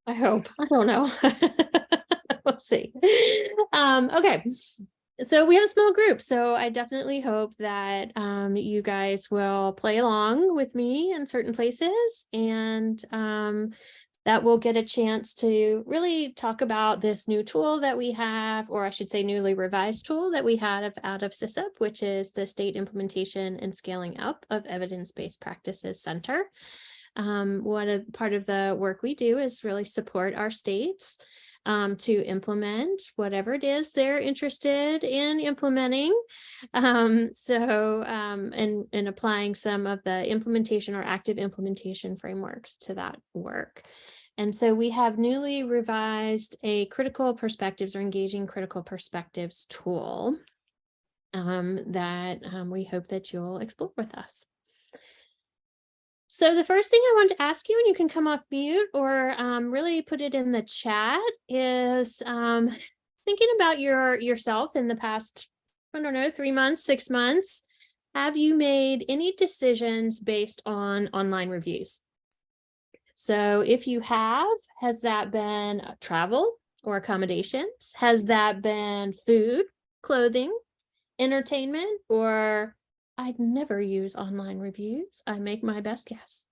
I hope. I don't know. We'll see. Okay. So we have a small group. So I definitely hope that you guys will play along with me in certain places, and that we'll get a chance to really talk about this new tool that we have, or I should say newly revised tool that we had out of SISUP, which is the State Implementation and Scaling Up of Evidence-Based Practices Center. Part of the work we do is really support our states to implement whatever it is they're interested in implementing. And applying some of the implementation or active implementation frameworks to that work. And so we have newly revised a critical perspectives or engaging critical perspectives tool that we hope that you'll explore with us. So the first thing I want to ask you, and you can come off mute or really put it in the chat, is thinking about yourself in the past, I don't know, 3 months, 6 months. Have you made any decisions based on online reviews? So if you have, has that been travel or accommodations? Has that been food, clothing, entertainment, or I'd never use online reviews? I make my best guess.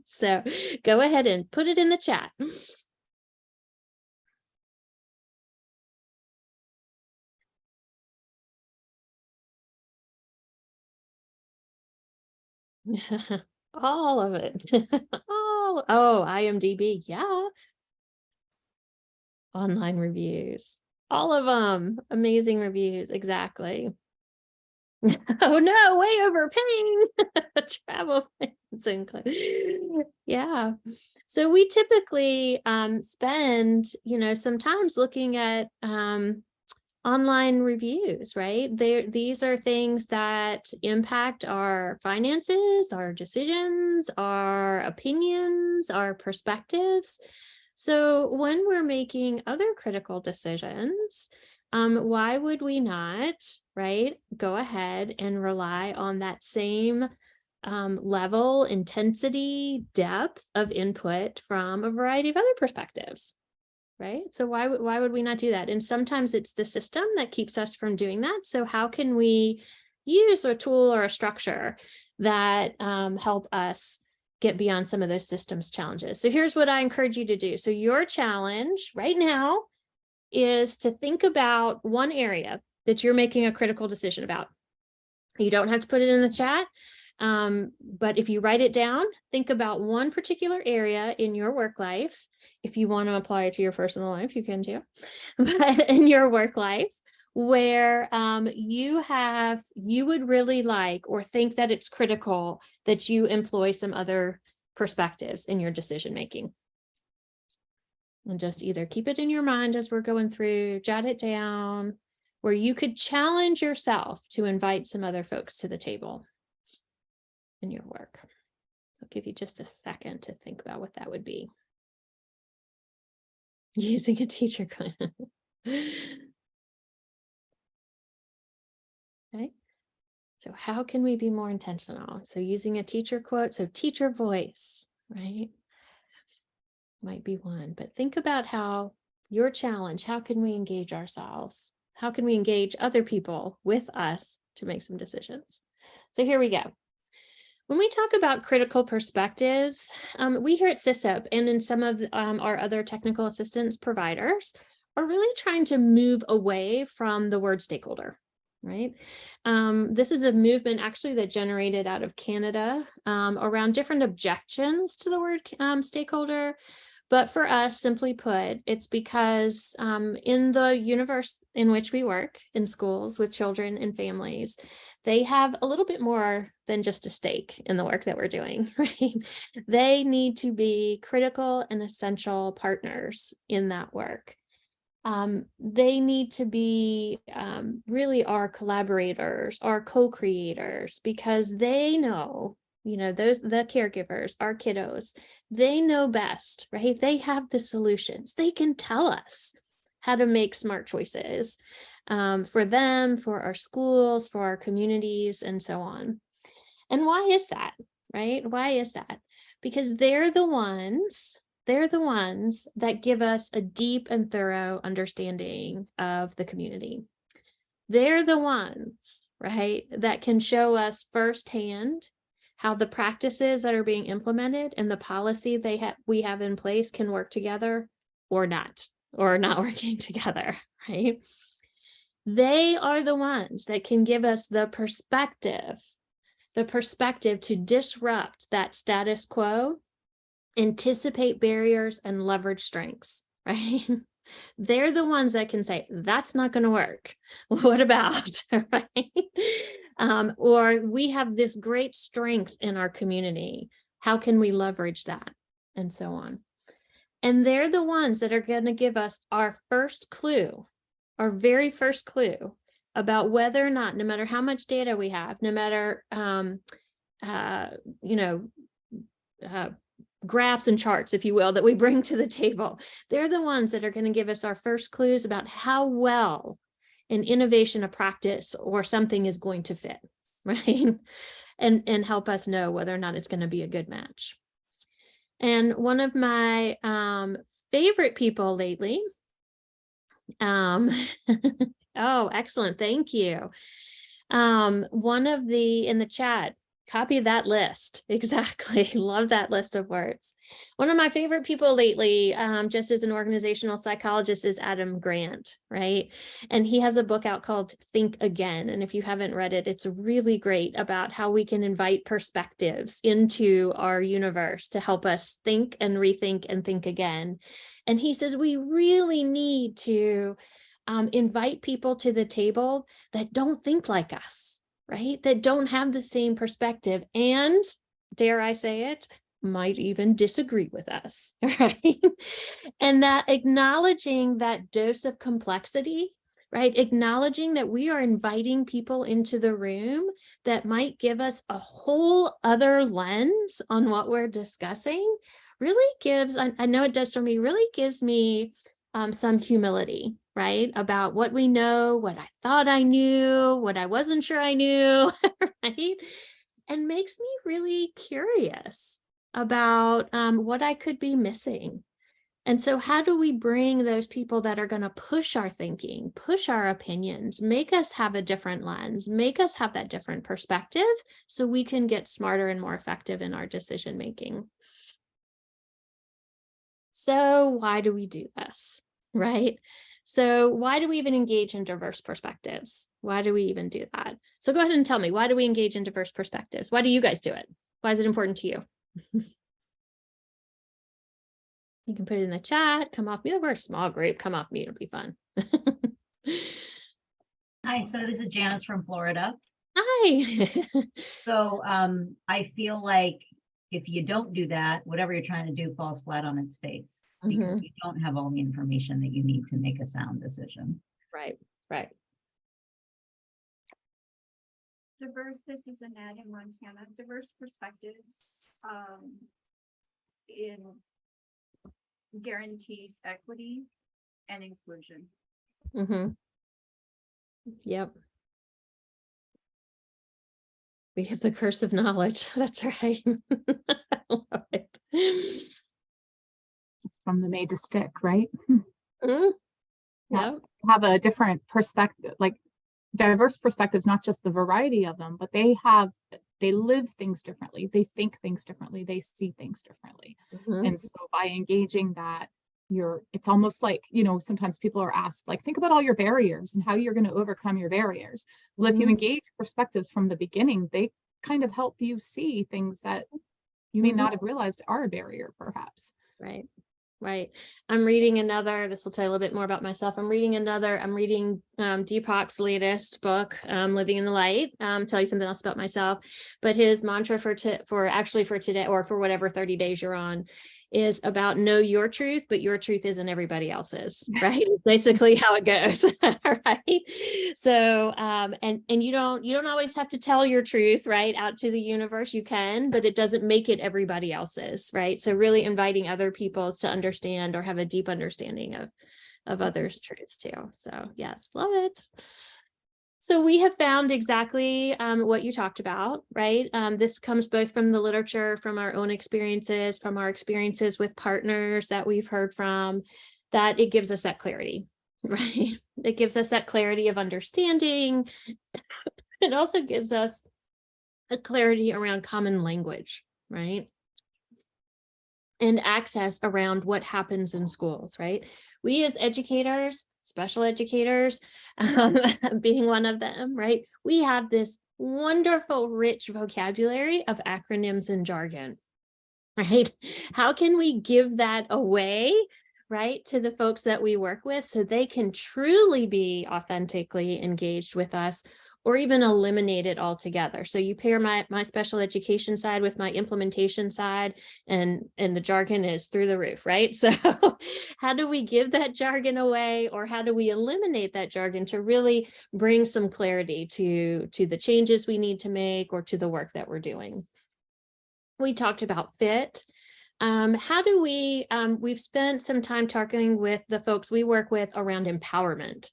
So go ahead and put it in the chat. All of it. Oh, IMDb. Yeah. Online reviews. All of them. Amazing reviews. Exactly. Oh no, way overpaying. Travel plans. Yeah. So we typically spend, sometimes looking at online reviews, right? These are things that impact our finances, our decisions, our opinions, our perspectives. So when we're making other critical decisions, why would we not, right, go ahead and rely on that same level, intensity, depth of input from a variety of other perspectives, right? So why would we not do that? And sometimes it's the system that keeps us from doing that. So how can we use a tool or a structure that help us get beyond some of those systems challenges? So here's what I encourage you to do. So your challenge right now is to think about one area that you're making a critical decision about. You don't have to put it in the chat, but if you write it down, think about one particular area in your work life. If you want to apply it to your personal life, you can too, but in your work life, where you would really like or think that it's critical that you employ some other perspectives in your decision making. And just either keep it in your mind as we're going through, jot it down, where you could challenge yourself to invite some other folks to the table in your work. I'll give you just a second to think about what that would be. Using a teacher quote. Okay. So how can we be more intentional? So using a teacher quote, so teacher voice, right? Might be one, but think about how your challenge, how can we engage ourselves? How can we engage other people with us to make some decisions? So here we go. When we talk about critical perspectives, we here at SISUP and in some of our other technical assistance providers are really trying to move away from the word stakeholder, right? This is a movement actually that generated out of Canada around different objections to the word stakeholder. But for us, simply put, it's because in the universe in which we work, in schools with children and families, they have a little bit more than just a stake in the work that we're doing, right? They need to be critical and essential partners in that work. They need to be really our collaborators, our co-creators, because they know, the caregivers, our kiddos, they know best, right? They have the solutions. They can tell us how to make smart choices for them, for our schools, for our communities, and so on. And why is that, right? Why is that? Because they're the ones they're the ones that give us a deep and thorough understanding of the community. They're the ones, right, that can show us firsthand how the practices that are being implemented and the policy we have in place can work together or not working together, right? They are the ones that can give us the perspective to disrupt that status quo, anticipate barriers, and leverage strengths, right? They're the ones that can say, that's not going to work. What about, right? Or we have this great strength in our community. How can we leverage that? And so on. And they're the ones that are going to give us our first clue, our very first clue about whether or not, no matter how much data we have, no matter, graphs and charts, if you will, that we bring to the table, they're the ones that are going to give us our first clues about how well an innovation, a practice, or something is going to fit, right? And help us know whether or not it's going to be a good match. And one of my favorite people lately, oh, excellent, thank you. One of in the chat, copy that list. Exactly. Love that list of words. One of my favorite people lately, just as an organizational psychologist, is Adam Grant, right? And he has a book out called Think Again. And if you haven't read it, it's really great about how we can invite perspectives into our universe to help us think and rethink and think again. And he says we really need to invite people to the table that don't think like us, right? That don't have the same perspective and, dare I say it, might even disagree with us, right? And that acknowledging that dose of complexity, right? Acknowledging that we are inviting people into the room that might give us a whole other lens on what we're discussing really gives, I know it does for me, really gives me some humility, right? About what we know, what I thought I knew, what I wasn't sure I knew, right? And makes me really curious about what I could be missing. And so how do we bring those people that are going to push our thinking, push our opinions, make us have a different lens, make us have that different perspective so we can get smarter and more effective in our decision making? So why do we do this, right? So why do we even engage in diverse perspectives? Why do we even do that? So go ahead and tell me, why do we engage in diverse perspectives? Why do you guys do it? Why is it important to you? You can put it in the chat, come off mute. We're a small group, come off mute, it'll be fun. Hi, so this is Janice from Florida. Hi. So I feel like if you don't do that, whatever you're trying to do falls flat on its face. So you don't have all the information that you need to make a sound decision. Right, right. This is Annette in Montana. Diverse perspectives in guarantees equity and inclusion. Yep. We have the curse of knowledge. That's right. I love it. It's from the made to stick, right? Yeah. Have a different perspective, like diverse perspectives, not just the variety of them, but they live things differently. They think things differently. They see things differently. And so by engaging that, it's almost like, sometimes people are asked, like, think about all your barriers and how you're going to overcome your barriers. Well, if you engage perspectives from the beginning, they kind of help you see things that you may not have realized are a barrier, perhaps. Right. Right. I'm reading another, this will tell you a little bit more about myself. I'm reading Deepak's latest book, Living in the Light, tell you something else about myself. But his mantra for today, or for whatever 30 days you're on, is about know your truth, but your truth isn't everybody else's, right? Basically how it goes, right? So, and you don't always have to tell your truth, right, out to the universe. You can, but it doesn't make it everybody else's, right? So really inviting other people to understand or have a deep understanding of others' truths too. So yes, love it. So we have found exactly what you talked about, right? This comes both from the literature, from our own experiences, from our experiences with partners that we've heard from, that it gives us that clarity, right? It gives us that clarity of understanding. It also gives us a clarity around common language, right? And access around what happens in schools, right? We as educators, special educators, being one of them, right? We have this wonderful, rich vocabulary of acronyms and jargon, right? How can we give that away, right, to the folks that we work with so they can truly be authentically engaged with us, or even eliminate it altogether? So you pair my special education side with my implementation side, and the jargon is through the roof, right? So how do we give that jargon away, or how do we eliminate that jargon to really bring some clarity to the changes we need to make, or to the work that we're doing? We talked about fit. How do we've spent some time talking with the folks we work with around empowerment,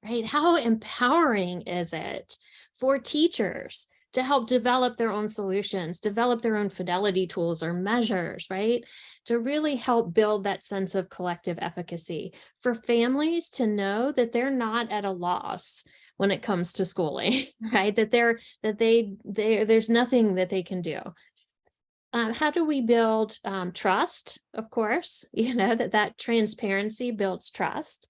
right? How empowering is it for teachers to help develop their own solutions, develop their own fidelity tools or measures, right? To really help build that sense of collective efficacy, for families to know that they're not at a loss when it comes to schooling, right? There's nothing that they can do. How do we build trust? Of course, that transparency builds trust.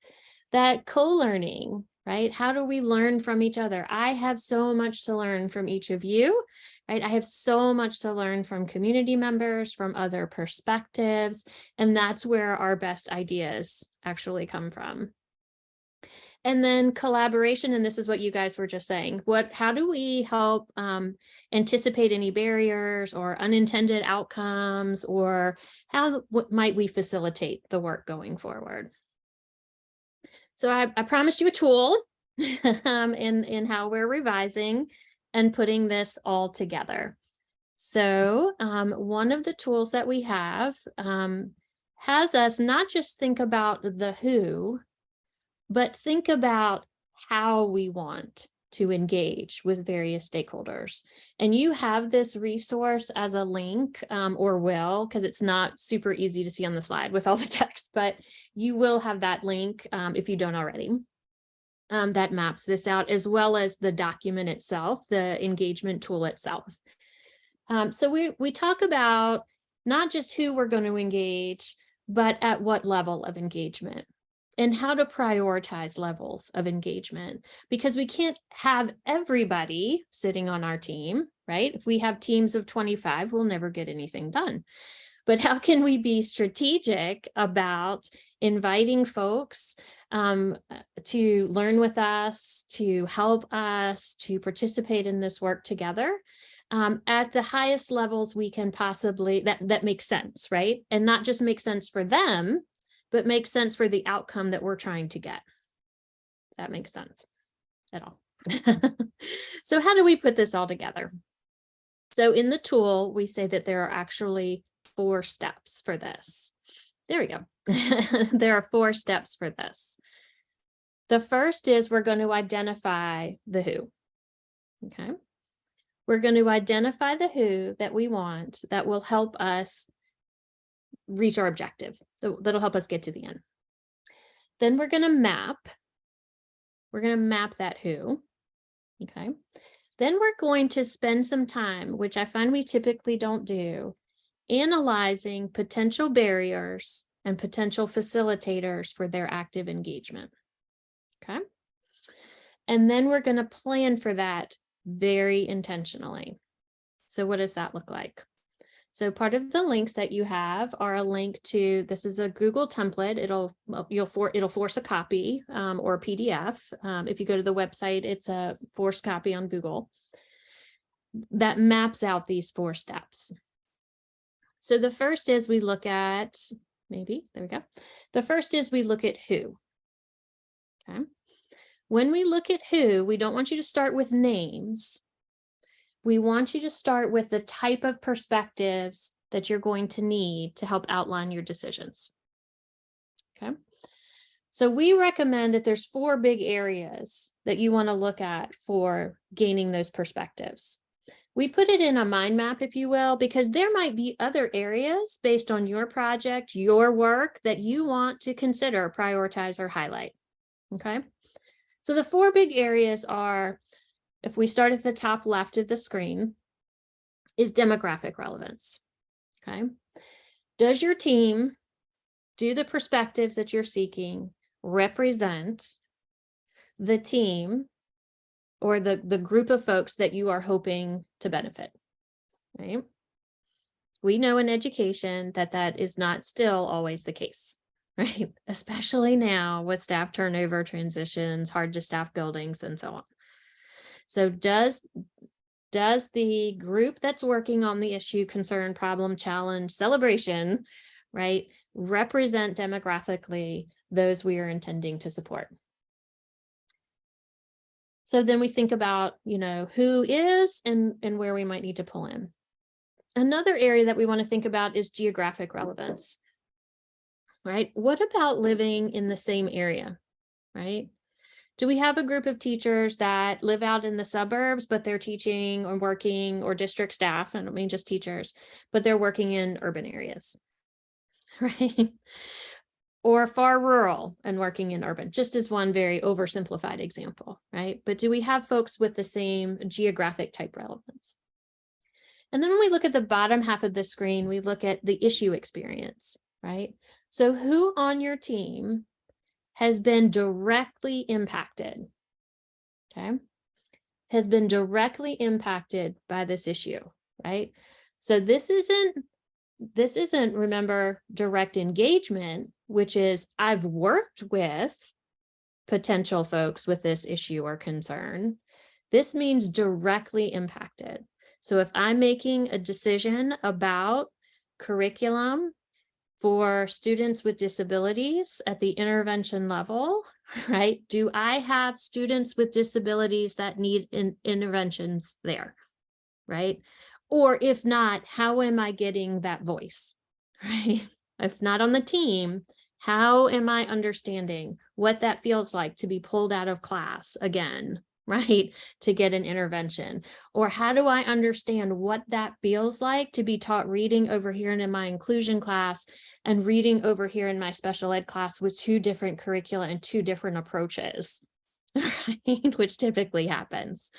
That co-learning, right? How do we learn from each other? I have so much to learn from each of you, right? I have so much to learn from community members, from other perspectives, and that's where our best ideas actually come from. And then collaboration, and this is what you guys were just saying. How do we help anticipate any barriers or unintended outcomes, or what might we facilitate the work going forward? So I promised you a tool in how we're revising and putting this all together. So one of the tools that we have has us not just think about the who, but think about how we want to engage with various stakeholders. And you have this resource as a link, or will, because it's not super easy to see on the slide with all the text, but you will have that link if you don't already. That maps this out, as well as the document itself, the engagement tool itself. So we talk about not just who we're going to engage, but at what level of engagement, and how to prioritize levels of engagement, because we can't have everybody sitting on our team, right? If we have teams of 25, we'll never get anything done. But how can we be strategic about inviting folks to learn with us, to help us, to participate in this work together at the highest levels we can possibly, that makes sense, right? And not just make sense for them, but makes sense for the outcome that we're trying to get. Does that make sense at all? So how do we put this all together? So in the tool, we say that there are actually 4 steps for this. There we go. There are 4 steps for this. The first is we're going to identify the who. Okay. We're going to identify the who that we want, that will help us reach our objective, that'll help us get to the end. Then we're going to map that who. Okay. Then we're going to spend some time, which I find we typically don't do, analyzing potential barriers and potential facilitators for their active engagement. Okay. And then we're going to plan for that very intentionally. So what does that look like? So part of the links that you have are a link to, this is a Google template. It'll force a copy or a PDF. If you go to the website, it's a forced copy on Google that maps out these 4 steps. So the first is we look at, there we go. The first is we look at who. Okay. When we look at who, we don't want you to start with names. We want you to start with the type of perspectives that you're going to need to help outline your decisions. Okay. So we recommend that there's 4 big areas that you want to look at for gaining those perspectives. We put it in a mind map, if you will, because there might be other areas based on your project, your work, that you want to consider, prioritize, or highlight. Okay. So the 4 big areas are, if we start at the top left of the screen, is demographic relevance. Okay. Does your team, do the perspectives that you're seeking represent the team or the group of folks that you are hoping to benefit, right? We know in education that that is not still always the case, right? Especially now with staff turnover, transitions, hard to staff buildings, and so on. So does the group that's working on the issue, concern, problem, challenge, celebration, right, represent demographically those we are intending to support? So then we think about, who is and where we might need to pull in. Another area that we want to think about is geographic relevance, right? What about living in the same area, right? Do we have a group of teachers that live out in the suburbs, but they're teaching or working, or district staff, I don't mean just teachers, but they're working in urban areas, right? Or far rural and working in urban, just as one very oversimplified example, right? But do we have folks with the same geographic type relevance? And then when we look at the bottom half of the screen, we look at the issue experience, right? So who on your team has been directly impacted, okay? Has been directly impacted by this issue, right? So this isn't, remember, direct engagement, which is I've worked with potential folks with this issue or concern. This means directly impacted. So if I'm making a decision about curriculum for students with disabilities at the intervention level, right? Do I have students with disabilities that need interventions there, right? Or if not, how am I getting that voice, right? If not on the team, how am I understanding what that feels like to be pulled out of class again, right? To get an intervention? Or how do I understand what that feels like to be taught reading over here in my inclusion class and reading over here in my special ed class with 2 different curricula and 2 different approaches, right? Which typically happens.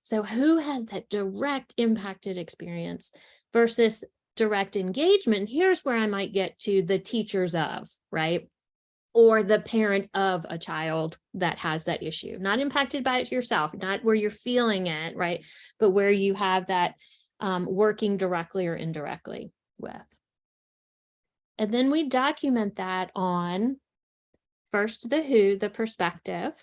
So who has that direct impacted experience versus direct engagement? Here's where I might get to the teachers of, right? Or the parent of a child that has that issue, not impacted by it yourself, not where you're feeling it, right? But where you have that working directly or indirectly with. And then we document that on first the who, the perspective,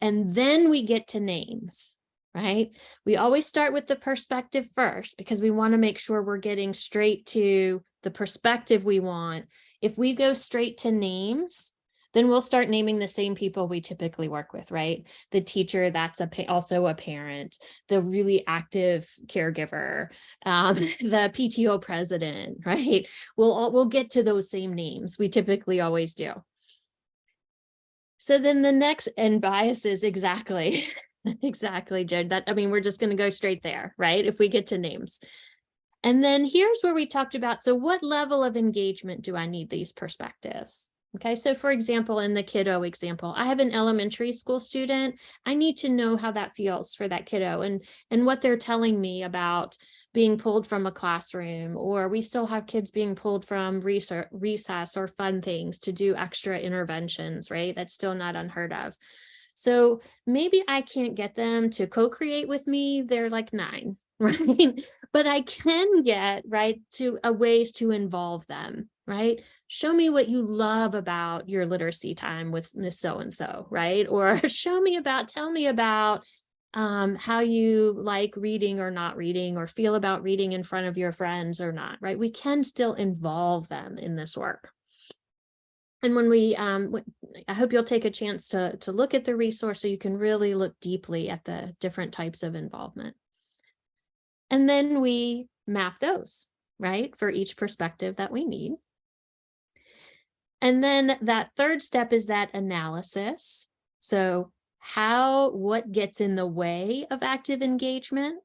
and then we get to names, right? We always start with the perspective first because we want to make sure we're getting straight to the perspective we want. If we go straight to names, then we'll start naming the same people we typically work with, right? The teacher that's also a parent, the really active caregiver, the PTO president, right? We'll get to those same names. We typically always do. So then the next, and biases, exactly, exactly, Jared. We're just going to go straight there, right? If we get to names. And then here's where we talked about, so what level of engagement do I need these perspectives? Okay, so for example, in the kiddo example, I have an elementary school student. I need to know how that feels for that kiddo and what they're telling me about being pulled from a classroom, or we still have kids being pulled from recess or fun things to do extra interventions, right? That's still not unheard of. So maybe I can't get them to co-create with me. They're like 9, right? But I can get, right, to ways to involve them, right? Show me what you love about your literacy time with Miss So-and-so, right? Or tell me about how you like reading or not reading, or feel about reading in front of your friends or not, right? We can still involve them in this work. And when we, I hope you'll take a chance to look at the resource so you can really look deeply at the different types of involvement. And then we map those, right, for each perspective that we need. And then that third step is that analysis. So what gets in the way of active engagement,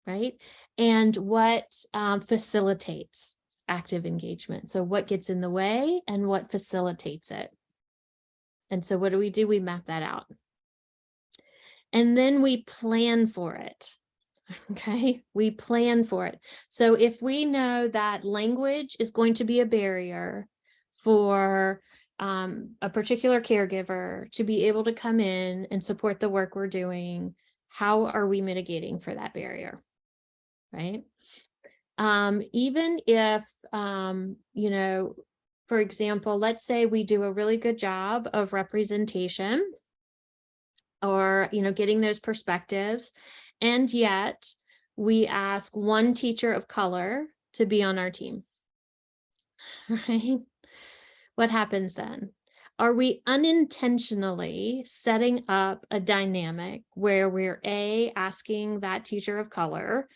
right? And what facilitates active engagement. So what gets in the way and what facilitates it. And so what do? We map that out. And then we plan for it. Okay, we plan for it. So if we know that language is going to be a barrier for a particular caregiver to be able to come in and support the work we're doing, how are we mitigating for that barrier, right? Even if, you know, for example, let's say we do a really good job of representation or, you know, getting those perspectives, and yet we ask one teacher of color to be on our team, right? What happens then? Are we unintentionally setting up a dynamic where we're asking that teacher of color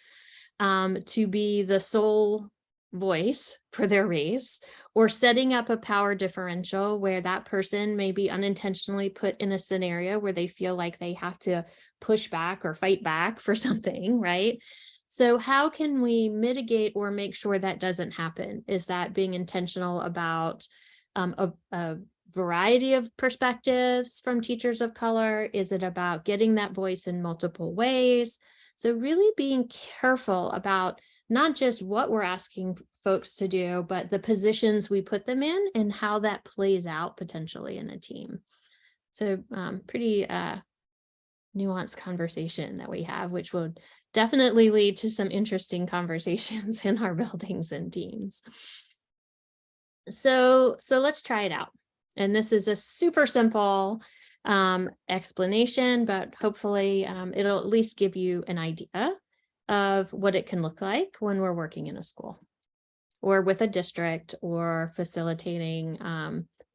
to be the sole voice for their race, or setting up a power differential where that person may be unintentionally put in a scenario where they feel like they have to push back or fight back for something, right? So how can we mitigate or make sure that doesn't happen? Is that being intentional about a variety of perspectives from teachers of color? Is it about getting that voice in multiple ways? So really being careful about not just what we're asking folks to do, but the positions we put them in and how that plays out potentially in a team. So pretty nuanced conversation that we have, which will definitely lead to some interesting conversations in our buildings and teams. So let's try it out. And this is a super simple explanation, but hopefully it'll at least give you an idea of what it can look like when we're working in a school or with a district or facilitating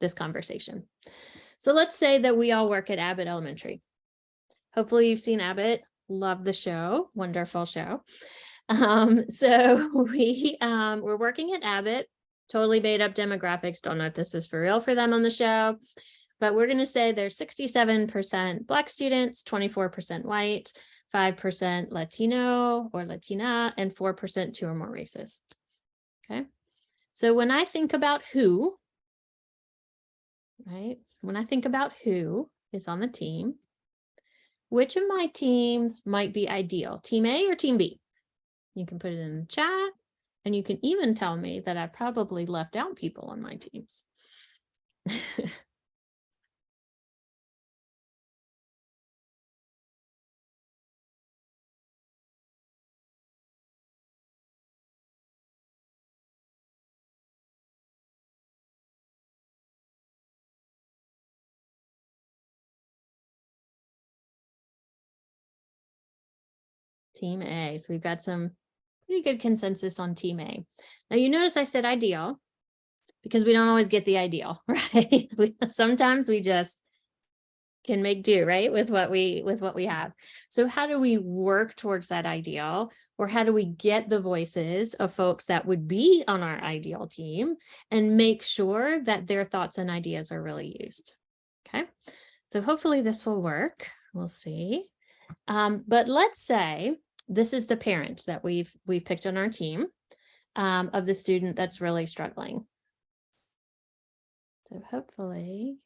this conversation. So let's say that we all work at Abbott Elementary. Hopefully you've seen Abbott. Love the show. Wonderful show. So we're working at Abbott. Totally made up demographics. Don't know if this is for real for them on the show, but we're going to say there's 67% Black students, 24% white, 5% Latino or Latina, and 4% two or more races. Okay. So when I think about who, right? When I think about who is on the team, which of my teams might be ideal? Team A or team B? You can put it in the chat, and you can even tell me that I probably left out people on my teams. Team A. So we've got some pretty good consensus on team A. Now you notice I said ideal because we don't always get the ideal, right? Sometimes we just can make do, right, with what we have. So how do we work towards that ideal, or how do we get the voices of folks that would be on our ideal team and make sure that their thoughts and ideas are really used? Okay, so hopefully this will work. We'll see. But let's say this is the parent that we've picked on our team of the student that's really struggling. So hopefully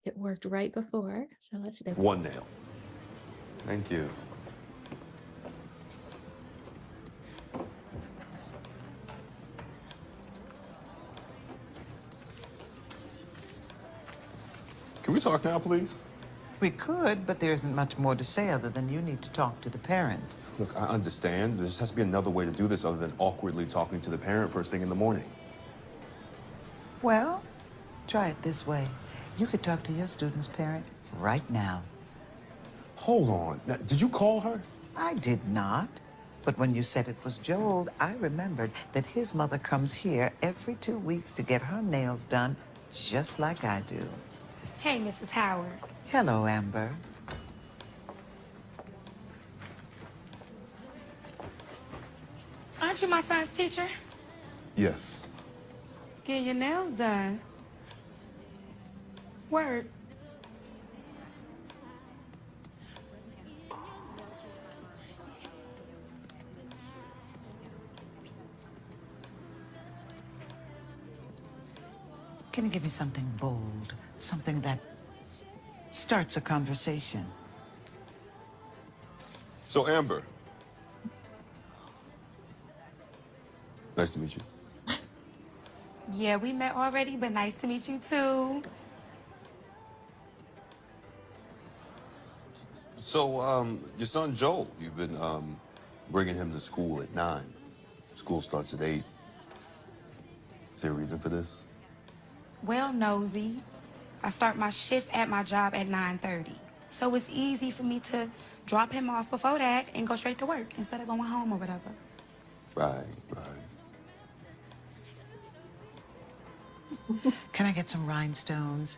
it worked right before. So let's see. One nail. Thank you. Can we talk now, please? We could, but there isn't much more to say other than you need to talk to the parent. Look, I understand. There just has to be another way to do this other than awkwardly talking to the parent first thing in the morning. Well, try it this way. You could talk to your student's parent right now. Hold on. Now, did you call her? I did not. But when you said it was Joel, I remembered that his mother comes here every 2 weeks to get her nails done, just like I do. Hey, Mrs. Howard. Hello, Amber. Aren't you my son's teacher? Yes. Get your nails done. Word. Can you give me something bold, something that starts a conversation? So, Amber. Nice to meet you. Yeah, we met already, but nice to meet you too. So, your son Joel, you've been bringing him to school at 9. School starts at 8. Is there a reason for this? Well, nosy. I start my shift at my job at 9:30. So it's easy for me to drop him off before that and go straight to work instead of going home or whatever. Right. Can I get some rhinestones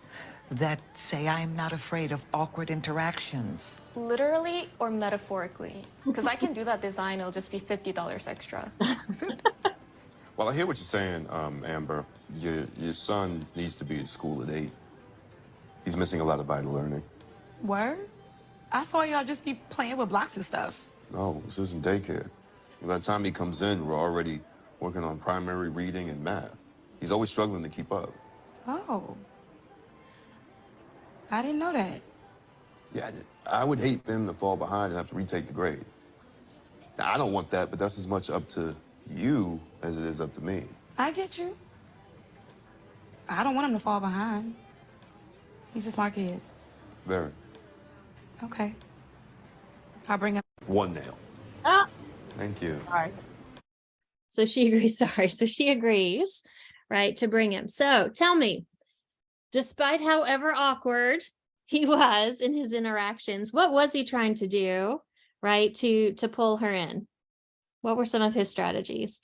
that say I'm not afraid of awkward interactions? Literally or metaphorically? Because I can do that design, it'll just be $50 extra. Well, I hear what you're saying, Amber. Your son needs to be at school at 8. He's missing a lot of vital learning. Word? I thought y'all just be playing with blocks and stuff. No, this isn't daycare. By the time he comes in, we're already working on primary reading and math. He's always struggling to keep up. Oh. I didn't know that. Yeah, I would hate for him to fall behind and have to retake the grade. Now, I don't want that, but that's as much up to you as it is up to me. I get you. I don't want him to fall behind. He's a smart kid. Very. Okay. I'll bring him. One nail. Ah. Thank you. Sorry. So she agrees, sorry. So she agrees, right, to bring him. So tell me, despite however awkward he was in his interactions, what was he trying to do, right, to pull her in? What were some of his strategies?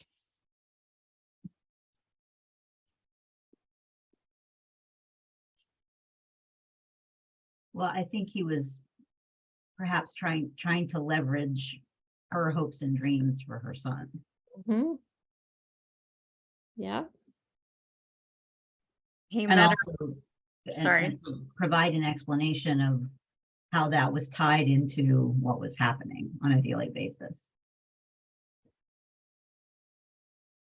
Well, I think he was perhaps trying to leverage her hopes and dreams for her son. Mm-hmm. Yeah. He And met also Sorry. and provide an explanation of how that was tied into what was happening on a daily basis.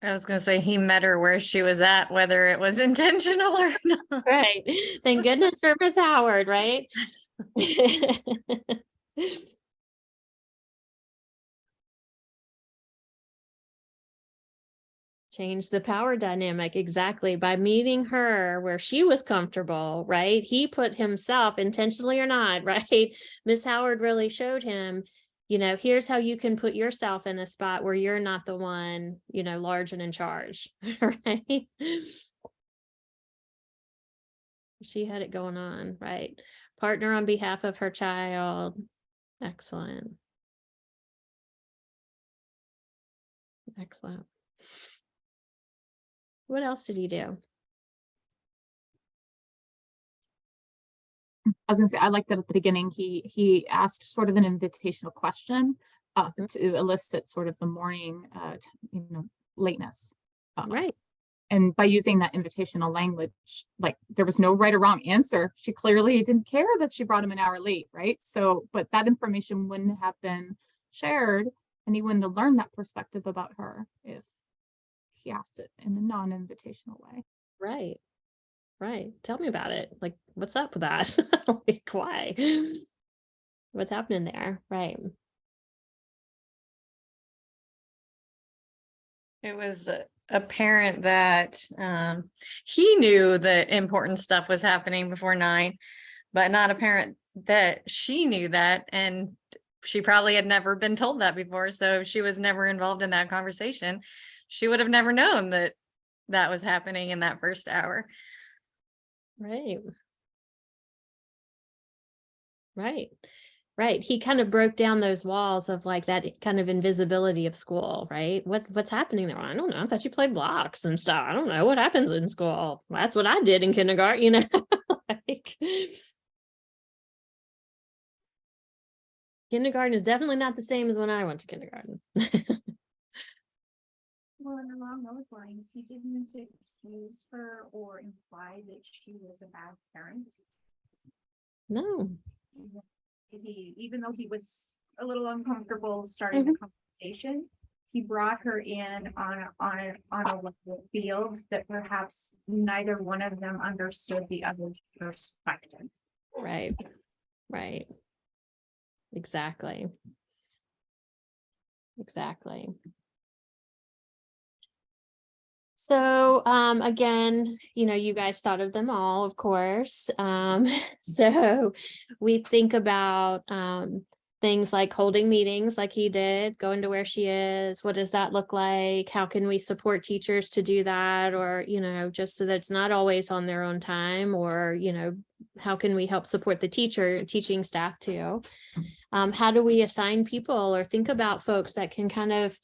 I was going to say he met her where she was at, whether it was intentional or not. Right. Thank goodness for Miss Howard, right? Change the power dynamic exactly by meeting her where she was comfortable, right? He put himself, intentionally or not, right? Miss Howard really showed him, here's how you can put yourself in a spot where you're not the one, large and in charge, right? She had it going on, right? Partner on behalf of her child. Excellent. Excellent. What else did he do? I was gonna say, I liked that at the beginning, he asked sort of an invitational question to elicit sort of the morning, lateness. Right. And by using that invitational language, like there was no right or wrong answer. She clearly didn't care that she brought him an hour late, right? So, but that information wouldn't have been shared, and he wouldn't have learned that perspective about her if he asked it in a non-invitational way. Right. Right. Tell me about it. Like, what's up with that? Like, why? What's happening there? Right. It was apparent that he knew that important stuff was happening before 9, but not apparent that she knew that. And she probably had never been told that before. So if she was never involved in that conversation, she would have never known that that was happening in that first hour. Right. Right. Right. He kind of broke down those walls of like that kind of invisibility of school, right? What's happening there? I don't know. I thought you played blocks and stuff. I don't know what happens in school. Well, that's what I did in kindergarten, like kindergarten is definitely not the same as when I went to kindergarten. Well, and along those lines, he didn't accuse her or imply that she was a bad parent. No. Even though he was a little uncomfortable starting the conversation, he brought her in on a level field that perhaps neither one of them understood the other's perspective. Right. Right. Exactly. Exactly. So again, you guys thought of them all, of course. So we think about things like holding meetings like he did, going to where she is. What does that look like? How can we support teachers to do that? Or, just so that it's not always on their own time, or, how can we help support the teaching staff too? How do we assign people or think about folks that can kind of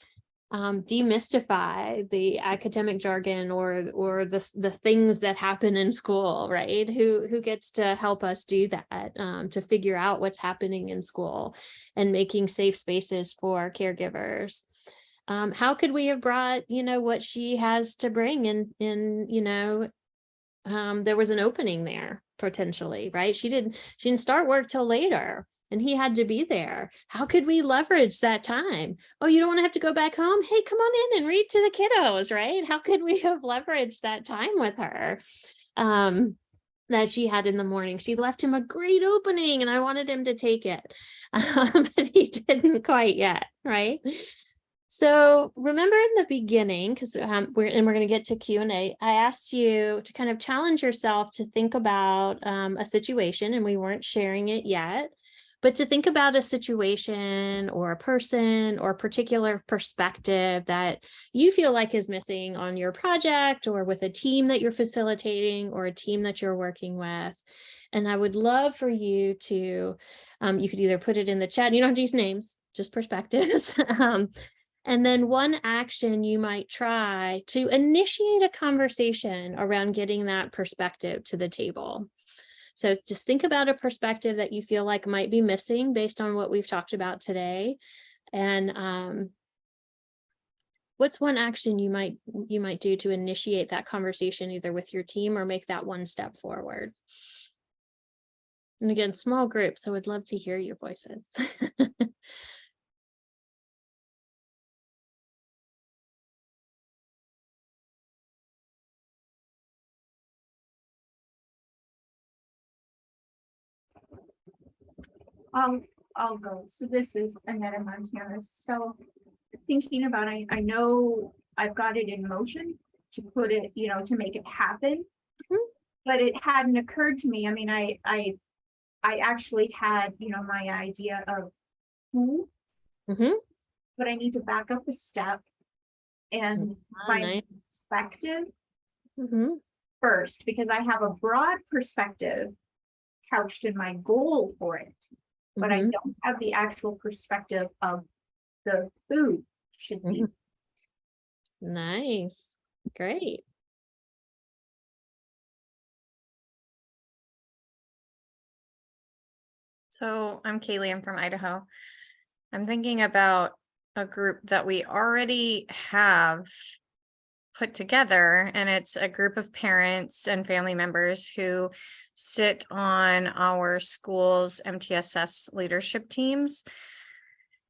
demystify the academic jargon or the things that happen in school, right? Who gets to help us do that, to figure out what's happening in school and making safe spaces for caregivers. How could we have brought, what she has to bring in, there was an opening there potentially, right? She didn't start work till later. And he had to be there. How could we leverage that time? Oh, you don't want to have to go back home? Hey, come on in and read to the kiddos, right? How could we have leveraged that time with her that she had in the morning? She left him a great opening and I wanted him to take it. But he didn't quite yet, right? So remember in the beginning, because we're going to get to Q&A, I asked you to kind of challenge yourself to think about a situation, and we weren't sharing it yet. But to think about a situation or a person or a particular perspective that you feel like is missing on your project or with a team that you're facilitating or a team that you're working with. And I would love for you to, you could either put it in the chat, you don't have to use names, just perspectives. And then one action you might try to initiate a conversation around getting that perspective to the table. So just think about a perspective that you feel like might be missing based on what we've talked about today. And what's one action you might do to initiate that conversation, either with your team or make that one step forward? And again, small groups, so I would love to hear your voices. I'll go. So this is Annette Montana. So thinking about, I know I've got it in motion to put it, to make it happen, but it hadn't occurred to me. I mean, I actually had, my idea of who, but I need to back up a step and my perspective first, because I have a broad perspective couched in my goal for it, but I don't have the actual perspective of the who should be. Nice. Great. So I'm Kaylee, I'm from Idaho. I'm thinking about a group that we already have put together, and it's a group of parents and family members who sit on our school's MTSS leadership teams.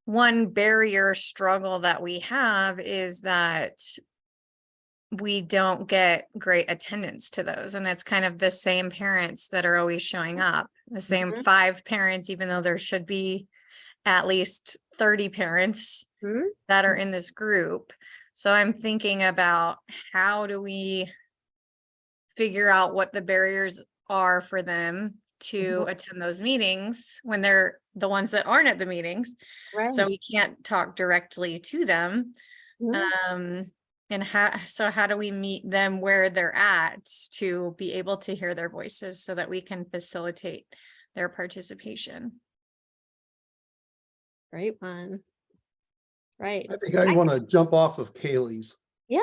One barrier struggle that we have is that we don't get great attendance to those. And it's kind of the same parents that are always showing up, the same 5 parents, even though there should be at least 30 parents that are in this group. So I'm thinking about, how do we figure out what the barriers are for them to attend those meetings when they're the ones that aren't at the meetings. Right. So we can't talk directly to them. And how do we meet them where they're at to be able to hear their voices so that we can facilitate their participation? Great one. Right. I think I want to jump off of Kaylee's. Yeah.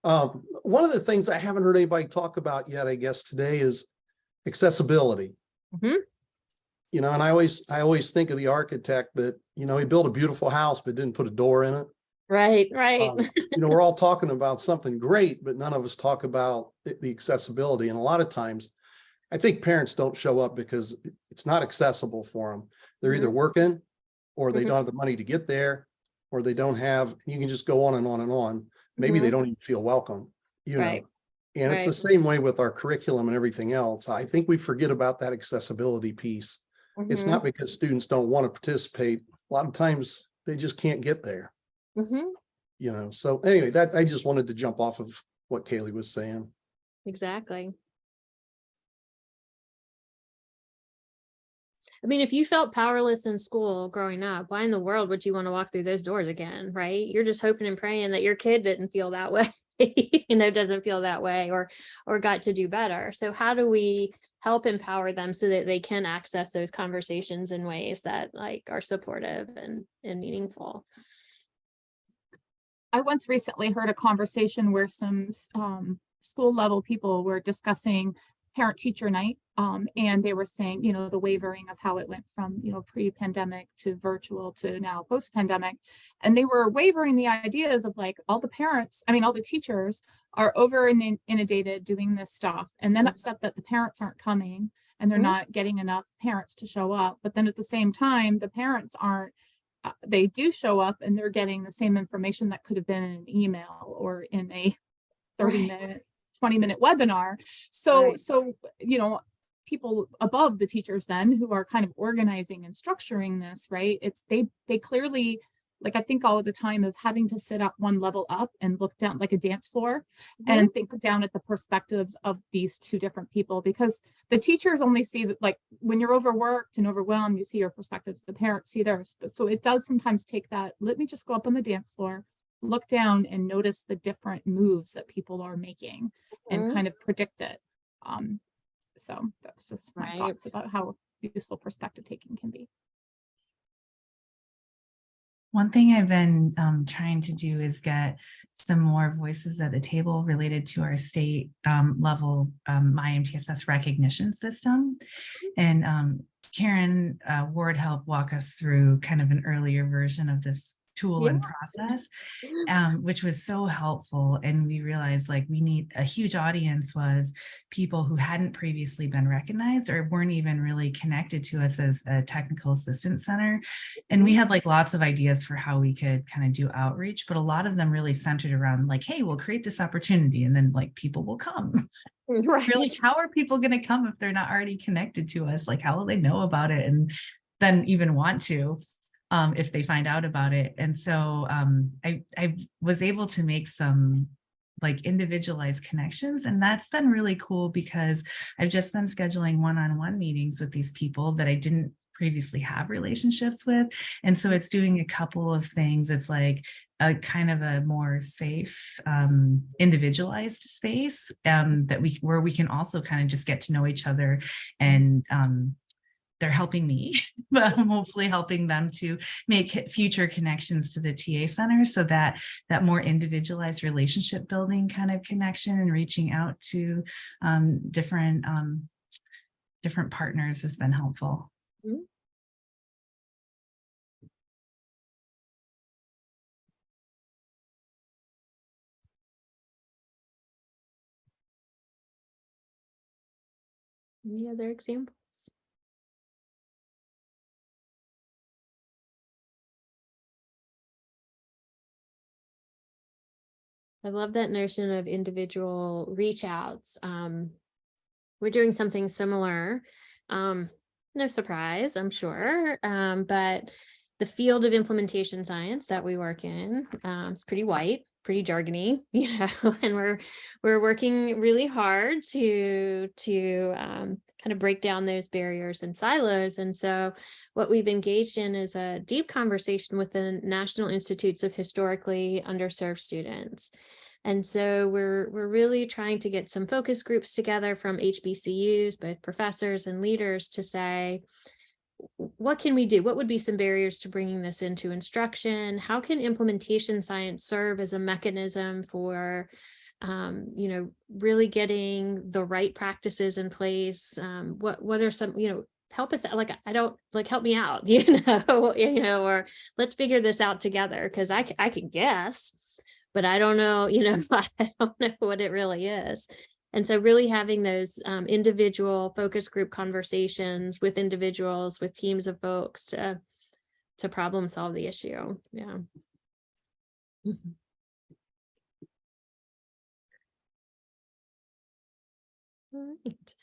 One of the things I haven't heard anybody talk about yet, I guess, today is accessibility. And I always think of the architect that, he built a beautiful house, but didn't put a door in it. Right, right. We're all talking about something great, but none of us talk about the accessibility. And a lot of times, I think parents don't show up because it's not accessible for them. They're either working, or they don't have the money to get there, or they don't have, you can just go on and on and on. Maybe they don't even feel welcome, Right. And it's the same way with our curriculum and everything else. I think we forget about that accessibility piece. It's not because students don't want to participate. A lot of times they just can't get there. So anyway, that I just wanted to jump off of what Kaylee was saying. Exactly. I mean, if you felt powerless in school growing up, why in the world would you want to walk through those doors again, right? You're just hoping and praying that your kid didn't feel that way, doesn't feel that way, or got to do better. So how do we help empower them so that they can access those conversations in ways that like are supportive and meaningful? I once recently heard a conversation where some school level people were discussing parent teacher night. And they were saying, the wavering of how it went from, pre-pandemic to virtual to now post-pandemic. And they were wavering the ideas of like all the parents, all the teachers are over inundated doing this stuff, and then upset that the parents aren't coming and they're not getting enough parents to show up. But then at the same time, the parents aren't, they do show up and they're getting the same information that could have been in an email or in a 30-minute, 20-minute webinar. So people above the teachers then who are kind of organizing and structuring this, right? They clearly, like, I think all of the time of having to sit up one level up and look down like a dance floor and think down at the perspectives of these two different people, because the teachers only see that, like, when you're overworked and overwhelmed, you see your perspectives, the parents see theirs. But so it does sometimes take that, let me just go up on the dance floor, look down and notice the different moves that people are making and kind of predict it. So that's just my thoughts about how useful perspective taking can be. One thing I've been trying to do is get some more voices at the table related to our state level MyMTSS recognition system. And Karen Ward helped walk us through kind of an earlier version of this tool and process, which was so helpful. And we realized like we need a huge audience was people who hadn't previously been recognized or weren't even really connected to us as a technical assistance center. And we had like lots of ideas for how we could kind of do outreach, but a lot of them really centered around like, hey, we'll create this opportunity and then like people will come. Really, how are people going to come if they're not already connected to us? Like, how will they know about it and then even want to? If they find out about it. And so I was able to make some like individualized connections. And that's been really cool because I've just been scheduling one-on-one meetings with these people that I didn't previously have relationships with. And so it's doing a couple of things. It's like a kind of a more safe, individualized space where we can also kind of just get to know each other, and they're helping me, but I'm hopefully helping them to make future connections to the TA center, so that more individualized relationship building kind of connection and reaching out to different partners has been helpful. Any other examples? I love that notion of individual reach outs. We're doing something similar. No surprise, I'm sure. But the field of implementation science that we work in is pretty white, pretty jargony, and we're working really hard to kind of break down those barriers and silos. And so what we've engaged in is a deep conversation with the National Institutes of Historically Underserved Students. And so we're really trying to get some focus groups together from HBCUs, both professors and leaders, to say, what can we do? What would be some barriers to bringing this into instruction? How can implementation science serve as a mechanism for really getting the right practices in place? What are some, help us out. Like, I don't like, help me out, or let's figure this out together. Cause I can guess, but I don't know, I don't know what it really is. And so really having those individual focus group conversations with individuals, with teams of folks to problem solve the issue. Yeah. All right.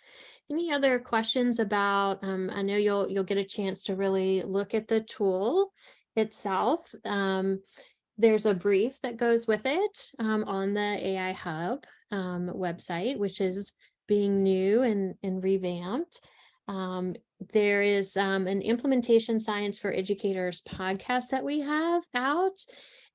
Any other questions about, I know you'll get a chance to really look at the tool itself. There's a brief that goes with it on the AI Hub website, which is being new and revamped. There is an implementation science for educators podcast that we have out,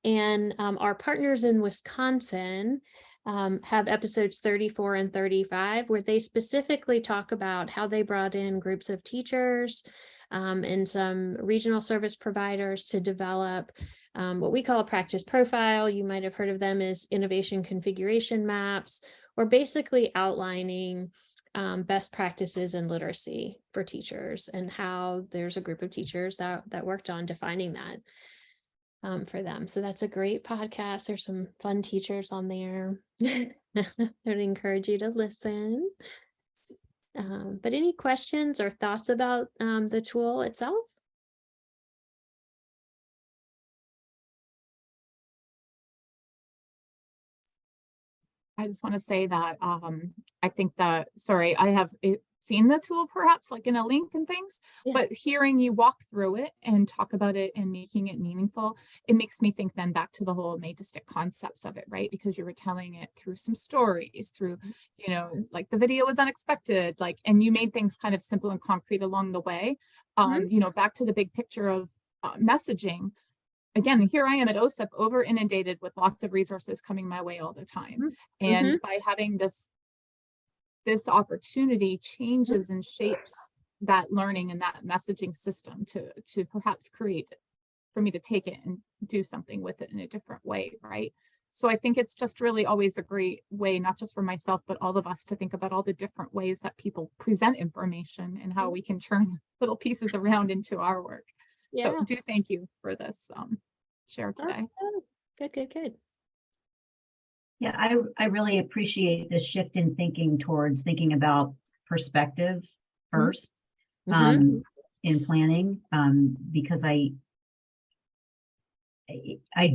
and our partners in Wisconsin have episodes 34 and 35, where they specifically talk about how they brought in groups of teachers and some regional service providers to develop what we call a practice profile. You might have heard of them as innovation configuration maps, or basically outlining best practices in literacy for teachers, and how there's a group of teachers that worked on defining that for them. So that's a great podcast. There's some fun teachers on there. I would encourage you to listen. But any questions or thoughts about the tool itself? I just want to say that I think that, sorry, I have seen the tool perhaps like in a link and things, but hearing you walk through it and talk about it and making it meaningful, it makes me think then back to the whole made to stick concepts of it, right? Because you were telling it through some stories, through, like the video was unexpected, like, and you made things kind of simple and concrete along the way. Back to the big picture of messaging. Again, here I am at OSEP, over inundated with lots of resources coming my way all the time. And by having this opportunity changes and shapes that learning and that messaging system to perhaps create it, for me to take it and do something with it in a different way, right? So I think it's just really always a great way, not just for myself, but all of us, to think about all the different ways that people present information and how we can turn little pieces around into our work. So do thank you for this share today. Good. Yeah, I really appreciate the shift in thinking towards thinking about perspective first in planning, because I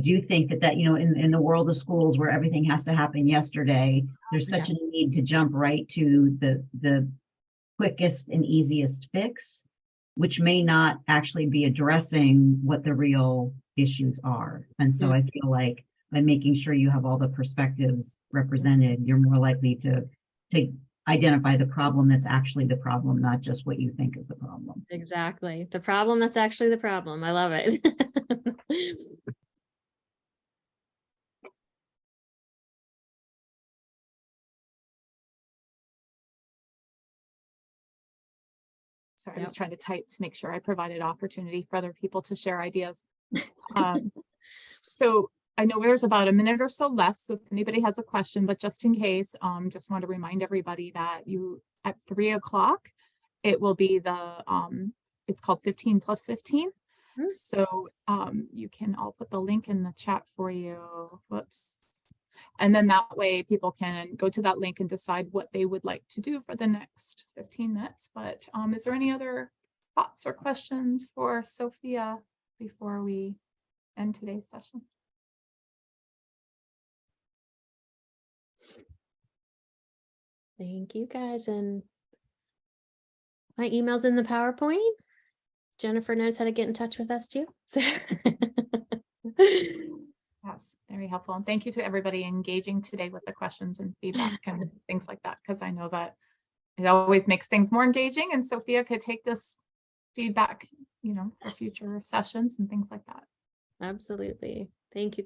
do think that in the world of schools where everything has to happen yesterday, there's such a need to jump right to the quickest and easiest fix, which may not actually be addressing what the real issues are. And so I feel like by making sure you have all the perspectives represented, you're more likely to identify the problem that's actually the problem, not just what you think is the problem. Exactly. The problem that's actually the problem. I love it. Sorry, I was trying to type to make sure I provided opportunity for other people to share ideas. So I know there's about a minute or so left, so if anybody has a question, but just in case, just want to remind everybody that at 3 o'clock, it will be it's called 15 plus 15. So you can, I'll put the link in the chat for you. Whoops. And then that way people can go to that link and decide what they would like to do for the next 15 minutes. But is there any other thoughts or questions for Sophia before we end today's session? Thank you guys. And my email's in the PowerPoint. Jennifer knows how to get in touch with us too. Yes, very helpful. And thank you to everybody engaging today with the questions and feedback and things like that, because I know that it always makes things more engaging, and Sophia could take this feedback, for future sessions and things like that. Absolutely. Thank you.